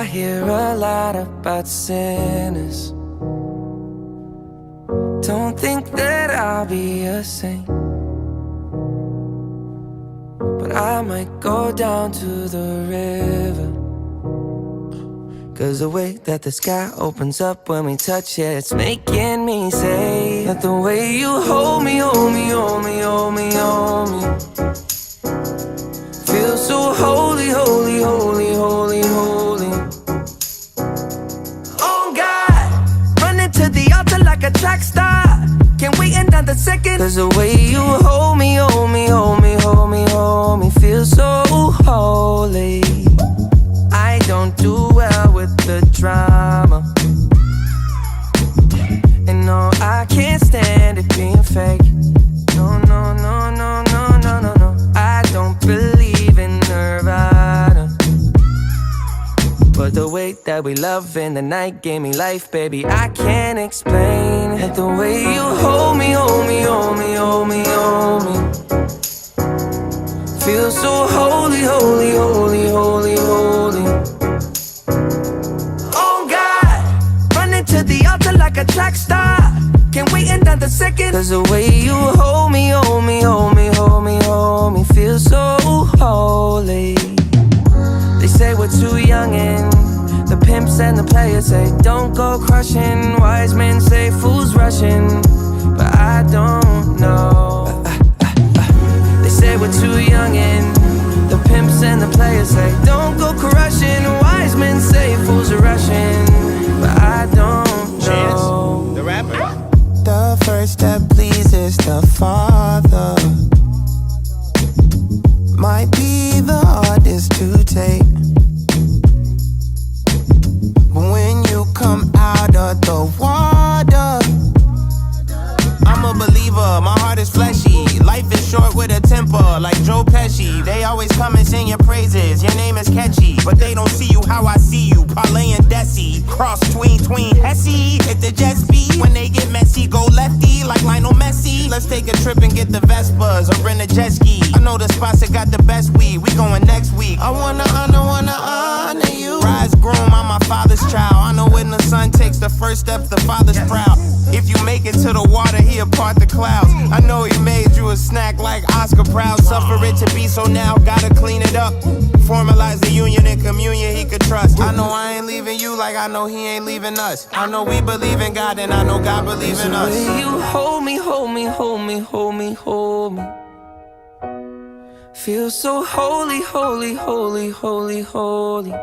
hear a lot about sinners. Don't think that I'll be a saint, but I might go down to the river. 'Cause the way that the sky opens up when we touch it, it's making me say that the way you hold me, hold me, hold me, hold me, hold me, feels so holy, holy, holy, holy, holy. Oh God, running to the altar like a track star. Can't wait another second. 'Cause the way you hold me, hold me, hold me, hold me, hold me, feels so holy. I don't do well with the drama, and no, I can't stand it being fake. No, no, no, no, no, no, no, no. I don't believe in Nirvana, but the way that we love in the night gave me life, baby. I can't explain it. The way you hold me, hold me, hold me, hold me, hold me, feels so holy, holy, holy, holy, holy. To the altar like a track star. Can't wait another second. 'Cause the way you hold me, hold me, hold me, hold me, hold me, feels so holy. They say we're too young and the pimps and the players say don't go crushing. Wise men say fools rushing, but I don't know. They say we're too young and the pimps and the players say don't go crushing. Wise men say fools are rushing, but I don't know. The rapper. The first that pleases the Father might be the hardest to take, but when you come out of the water, I'm a believer, my heart is fleshy. Life is short with a temper, like Joe Pesci. They always come and sing your praises, your name is catchy, but they don't see you how I see you. Parlay and Desi, cross tween Hesse. Hit the jet speed, when they get messy, go lefty like Lionel Messi. Let's take a trip and get the Vespas or rent a jet ski. I know the spots that got the best weed, we going next week. I wanna honor you. Rise groom, I'm my father's child. I know when the son takes the first step, the father's proud. If you make it to the water, he'll part the clouds. I know he made you a snack like Oscar Proud. Suffer it to be, so now gotta clean it up. Formalize the union and communion he could trust. I know I ain't leaving you like I know he ain't leaving us. I know we believe in God and I know God believes in us. The way you hold me, hold me, hold me, hold me, hold me, feels so holy, holy, holy, holy, holy.